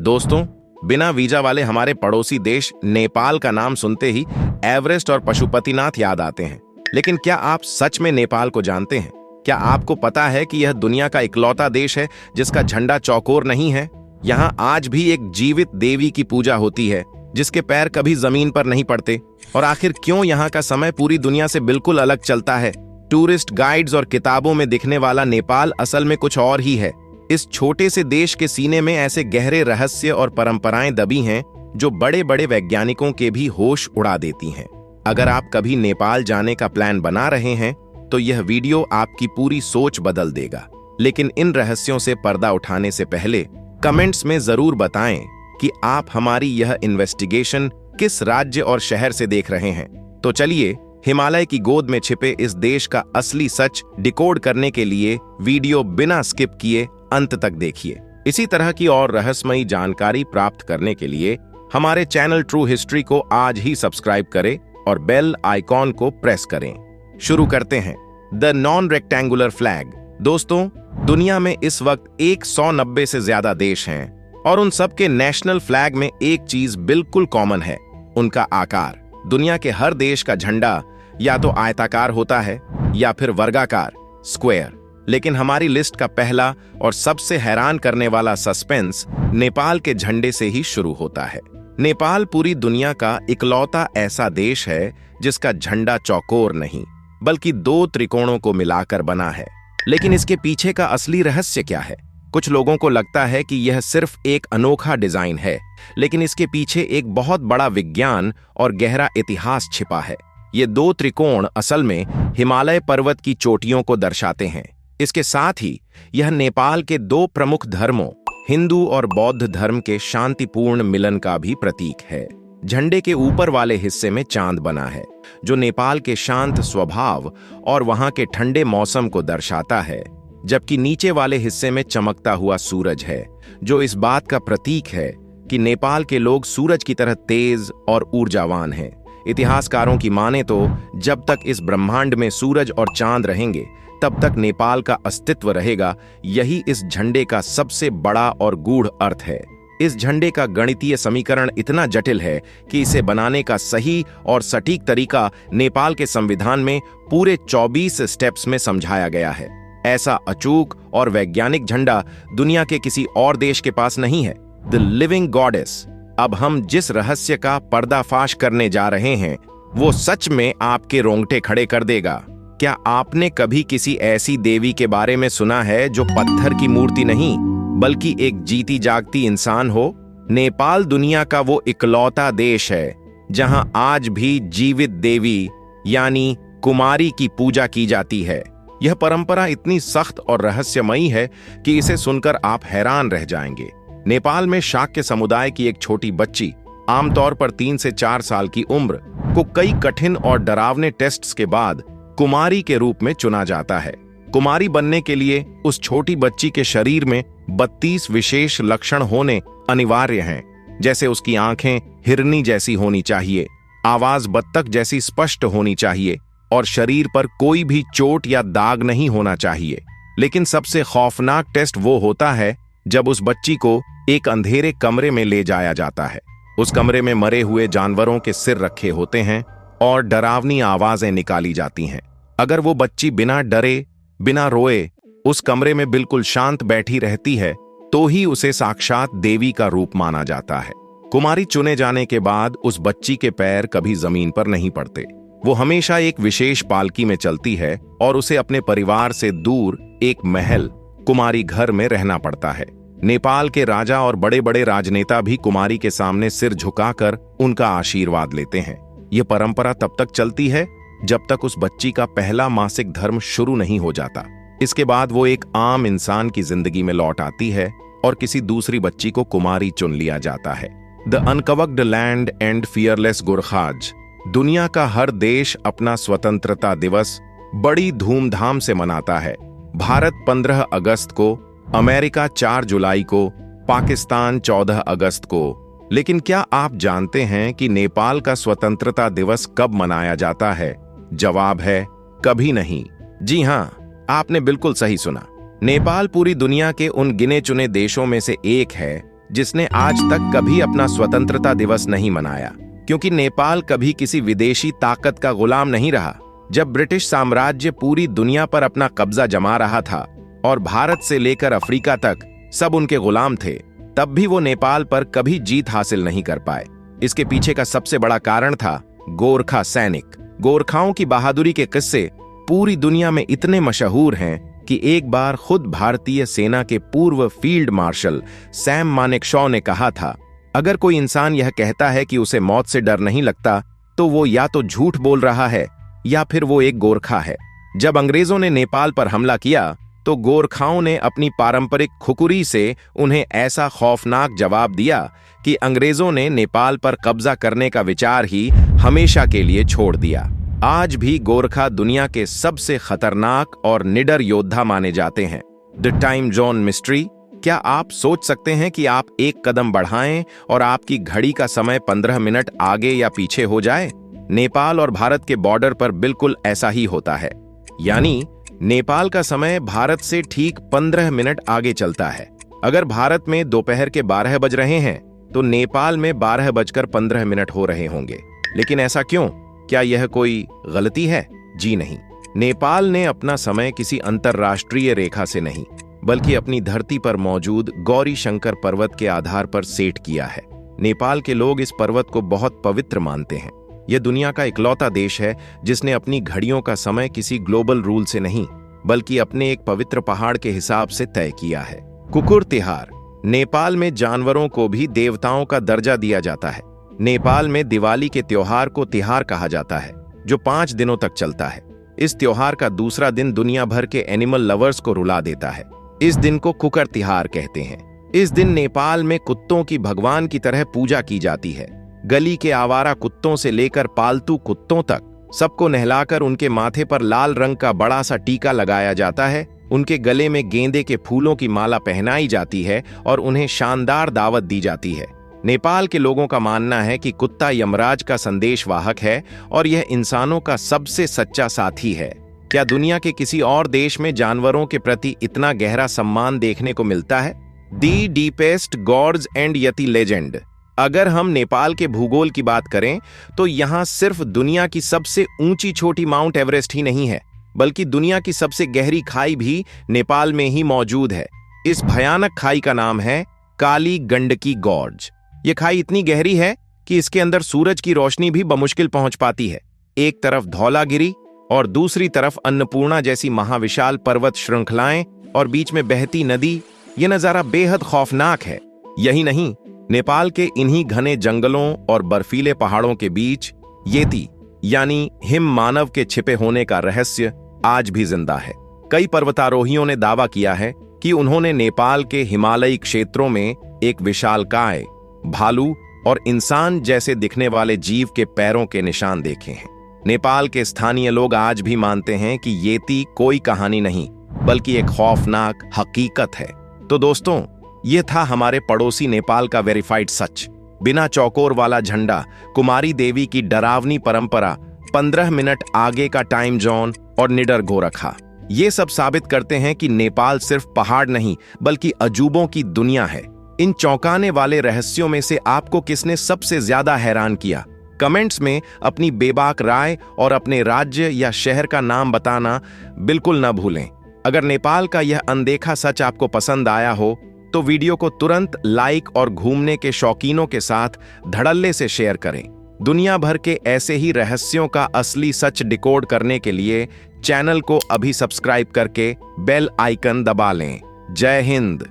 दोस्तों, बिना वीजा वाले हमारे पड़ोसी देश नेपाल का नाम सुनते ही एवरेस्ट और पशुपतिनाथ याद आते हैं। लेकिन क्या आप सच में नेपाल को जानते हैं? क्या आपको पता है कि यह दुनिया का इकलौता देश है जिसका झंडा चौकोर नहीं है? यहाँ आज भी एक जीवित देवी की पूजा होती है जिसके पैर कभी जमीन पर नहीं पड़ते। और आखिर क्यों यहाँ का समय पूरी दुनिया से बिल्कुल अलग चलता है? टूरिस्ट गाइड्स और किताबों में दिखने वाला नेपाल असल में कुछ और ही है। इस छोटे से देश के सीने में ऐसे गहरे रहस्य और परंपराएं दबी हैं जो बड़े बड़े वैज्ञानिकों के भी होश उड़ा देती हैं। अगर आप कभी नेपाल जाने का प्लान बना रहे हैं तो यह वीडियो आपकी पूरी सोच बदल देगा। लेकिन इन रहस्यों से पर्दा उठाने से पहले कमेंट्स में जरूर बताएं कि आप हमारी यह इन्वेस्टिगेशन किस राज्य और शहर से देख रहे हैं। तो चलिए हिमालय की गोद में छिपे इस देश का असली सच डिकोड करने के लिए वीडियो बिना स्किप किए अंत तक देखिए। इसी तरह की और रहस्यमयी जानकारी प्राप्त करने के लिए हमारे चैनल ट्रू हिस्ट्री को आज ही सब्सक्राइब करें और बेल आइकॉन को प्रेस करें। शुरू करते हैं। The non rectangular flag. दोस्तों, दुनिया में इस वक्त 190 से ज्यादा देश हैं और उन सब के नेशनल फ्लैग में एक चीज बिल्कुल कॉमन है, उनका आकार। दुनिया के हर देश का झंडा या तो आयताकार होता है या फिर वर्गाकार, स्क्वायर। लेकिन हमारी लिस्ट का पहला और सबसे हैरान करने वाला सस्पेंस नेपाल के झंडे से ही शुरू होता है। नेपाल पूरी दुनिया का इकलौता ऐसा देश है जिसका झंडा चौकोर नहीं बल्कि दो त्रिकोणों को मिलाकर बना है। लेकिन इसके पीछे का असली रहस्य क्या है? कुछ लोगों को लगता है कि यह सिर्फ एक अनोखा डिजाइन है, लेकिन इसके पीछे एक बहुत बड़ा विज्ञान और गहरा इतिहास छिपा है। ये दो त्रिकोण असल में हिमालय पर्वत की चोटियों को दर्शाते हैं। इसके साथ ही यह नेपाल के दो प्रमुख धर्मों, हिंदू और बौद्ध धर्म के शांतिपूर्ण मिलन का भी प्रतीक है। झंडे के ऊपर वाले हिस्से में चांद बना है जो नेपाल के शांत स्वभाव और वहां के ठंडे मौसम को दर्शाता है, जबकि नीचे वाले हिस्से में चमकता हुआ सूरज है जो इस बात का प्रतीक है कि नेपाल के लोग सूरज की तरह तेज और ऊर्जावान हैं। इतिहासकारों की माने तो जब तक इस ब्रह्मांड में सूरज और चांद रहेंगे तब तक नेपाल का अस्तित्व रहेगा। यही इस झंडे का सबसे बड़ा और गूढ़ अर्थ है। इस झंडे का गणितीय समीकरण इतना जटिल है कि इसे बनाने का सही और सटीक तरीका नेपाल के संविधान में पूरे 24 स्टेप्स में समझाया गया है। ऐसा अचूक और वैज्ञानिक झंडा दुनिया के किसी और देश के पास नहीं है। The living goddess. अब हम जिस रहस्य का पर्दाफाश करने जा रहे हैं वो सच में आपके रोंगटे खड़े कर देगा। क्या आपने कभी किसी ऐसी देवी के बारे में सुना है जो पत्थर की मूर्ति नहीं बल्कि एक जीती जागती इंसान हो? नेपाल दुनिया का वो इकलौता देश है जहां आज भी जीवित देवी यानी कुमारी की पूजा की जाती है। यह परंपरा इतनी सख्त और रहस्यमयी है कि इसे सुनकर आप हैरान रह जाएंगे। नेपाल में शाक्य समुदाय की एक छोटी बच्ची, आमतौर पर 3 से 4 साल की उम्र, को कई कठिन और डरावने टेस्ट्स के बाद कुमारी के रूप में चुना जाता है। कुमारी बनने के लिए उस छोटी बच्ची के शरीर में 32 विशेष लक्षण होने अनिवार्य हैं, जैसे उसकी आंखें हिरनी जैसी होनी चाहिए, आवाज बत्तख जैसी स्पष्ट होनी चाहिए और शरीर पर कोई भी चोट या दाग नहीं होना चाहिए। लेकिन सबसे खौफनाक टेस्ट वो होता है जब उस बच्ची को एक अंधेरे कमरे में ले जाया जाता है। उस कमरे में मरे हुए जानवरों के सिर रखे होते हैं और डरावनी आवाजें निकाली जाती हैं। अगर वो बच्ची बिना डरे, बिना रोए उस कमरे में बिल्कुल शांत बैठी रहती है तो ही उसे साक्षात देवी का रूप माना जाता है। कुमारी चुने जाने के बाद उस बच्ची के पैर कभी जमीन पर नहीं पड़ते। वो हमेशा एक विशेष पालकी में चलती है और उसे अपने परिवार से दूर एक महल, कुमारी घर में रहना पड़ता है। नेपाल के राजा और बड़े बड़े राजनेता भी कुमारी के सामने सिर झुकाकर उनका आशीर्वाद लेते हैं। यह परंपरा तब तक चलती है जब तक उस बच्ची का पहला मासिक धर्म शुरू नहीं हो जाता। इसके बाद वो एक आम इंसान की जिंदगी में लौट आती है और किसी दूसरी बच्ची को कुमारी चुन लिया जाता है। The uncovered land and fearless Gurkhas. दुनिया का हर देश अपना स्वतंत्रता दिवस बड़ी धूमधाम से मनाता है। भारत 15 अगस्त को, अमेरिका 4 जुलाई को, पाकिस्तान 14 अगस्त को। लेकिन क्या आप जानते हैं कि नेपाल का स्वतंत्रता दिवस कब मनाया जाता है? जवाब है कभी नहीं। जी हां, आपने बिल्कुल सही सुना। नेपाल पूरी दुनिया के उन गिने चुने देशों में से एक है जिसने आज तक कभी अपना स्वतंत्रता दिवस नहीं मनाया, क्योंकि नेपाल कभी किसी विदेशी ताकत का गुलाम नहीं रहा। जब ब्रिटिश साम्राज्य पूरी दुनिया पर अपना कब्जा जमा रहा था और भारत से लेकर अफ्रीका तक सब उनके गुलाम थे, तब भी वो नेपाल पर कभी जीत हासिल नहीं कर पाए। इसके पीछे का सबसे बड़ा कारण था गोरखा सैनिक। गोरखाओं की बहादुरी के किस्से पूरी दुनिया में इतने मशहूर हैं कि एक बार खुद भारतीय सेना के पूर्व फील्ड मार्शल सैम मानेकशॉ ने कहा था, अगर कोई इंसान यह कहता है कि उसे मौत से डर नहीं लगता, तो वो या तो झूठ बोल रहा है या फिर वो एक गोरखा है। जब अंग्रेजों ने नेपाल पर हमला किया तो गोरखाओं ने अपनी पारंपरिक खुकुरी से उन्हें ऐसा खौफनाक जवाब दिया कि अंग्रेजों ने नेपाल पर कब्जा करने का विचार ही हमेशा के लिए छोड़ दिया। आज भी गोरखा दुनिया के सबसे खतरनाक और निडर योद्धा माने जाते हैं। The time zone mystery. क्या आप सोच सकते हैं कि आप एक कदम बढ़ाएं और आपकी घड़ी का समय 15 मिनट आगे या पीछे हो जाए? नेपाल और भारत के बॉर्डर पर बिल्कुल ऐसा ही होता है। यानी नेपाल का समय भारत से ठीक 15 मिनट आगे चलता है। अगर भारत में दोपहर के 12 बज रहे हैं तो नेपाल में 12:15 हो रहे होंगे। लेकिन ऐसा क्यों? क्या यह कोई गलती है? जी नहीं। नेपाल ने अपना समय किसी अंतरराष्ट्रीय रेखा से नहीं, बल्कि अपनी धरती पर मौजूद गौरी शंकर पर्वत के आधार पर सेट किया है। नेपाल के लोग इस पर्वत को बहुत पवित्र मानते हैं। यह दुनिया का इकलौता देश है जिसने अपनी घड़ियों का समय किसी ग्लोबल रूल से नहीं, बल्कि अपने एक पवित्र पहाड़ के हिसाब से तय किया है। कुकुर तिहार। नेपाल में जानवरों को भी देवताओं का दर्जा दिया जाता है। नेपाल में दिवाली के त्योहार को तिहार कहा जाता है, जो 5 दिनों तक चलता है। इस त्योहार का दूसरा दिन दुनिया भर के एनिमल लवर्स को रुला देता है। इस दिन को कुकर तिहार कहते हैं। इस दिन नेपाल में कुत्तों की भगवान की तरह पूजा की जाती है। गली के आवारा कुत्तों से लेकर पालतू कुत्तों तक सबको नहलाकर उनके माथे पर लाल रंग का बड़ा सा टीका लगाया जाता है। उनके गले में गेंदे के फूलों की माला पहनाई जाती है और उन्हें शानदार दावत दी जाती है। नेपाल के लोगों का मानना है कि कुत्ता यमराज का संदेशवाहक है और यह इंसानों का सबसे सच्चा साथी है। क्या दुनिया के किसी और देश में जानवरों के प्रति इतना गहरा सम्मान देखने को मिलता है? The deepest gods and yeti legend. अगर हम नेपाल के भूगोल की बात करें तो यहाँ सिर्फ दुनिया की सबसे ऊंची छोटी माउंट एवरेस्ट ही नहीं है, बल्कि दुनिया की सबसे गहरी खाई भी नेपाल में ही मौजूद है। इस भयानक खाई का नाम है काली गंडकी गॉर्ज। ये खाई इतनी गहरी है कि इसके अंदर सूरज की रोशनी भी बमुश्किल पहुंच पाती है। एक तरफ धौलागिरी और दूसरी तरफ अन्नपूर्णा जैसी महाविशाल पर्वत श्रृंखलाएं और बीच में बहती नदी। यह नजारा बेहद खौफनाक है। यही नहीं, नेपाल के इन्हीं घने जंगलों और बर्फीले पहाड़ों के बीच येती यानी हिम मानव के छिपे होने का रहस्य आज भी जिंदा है। कई पर्वतारोहियों ने दावा किया है कि उन्होंने नेपाल के हिमालयी क्षेत्रों में एक विशालकाय, भालू और इंसान जैसे दिखने वाले जीव के पैरों के निशान देखे हैं। नेपाल के स्थानीय लोग आज भी मानते हैं कि येती कोई कहानी नहीं, बल्कि एक खौफनाक हकीकत है। तो दोस्तों, यह था हमारे पड़ोसी नेपाल का वेरीफाइड सच। बिना चौकोर वाला झंडा, कुमारी देवी की डरावनी परंपरा, 15 मिनट आगे का टाइम जोन और निडर गोरखा। ये सब साबित करते हैं कि नेपाल सिर्फ पहाड़ नहीं, बल्कि अजूबों की दुनिया है। इन चौंकाने वाले रहस्यों में से आपको किसने सबसे ज्यादा हैरान किया? कमेंट्स में अपनी बेबाक राय और अपने राज्य या शहर का नाम बताना बिल्कुल न भूलें। अगर नेपाल का यह अनदेखा सच आपको पसंद आया हो तो वीडियो को तुरंत लाइक और घूमने के शौकीनों के साथ धड़ल्ले से शेयर करें। दुनिया भर के ऐसे ही रहस्यों का असली सच डिकोड करने के लिए चैनल को अभी सब्सक्राइब करके बेल आइकन दबा लें। जय हिंद।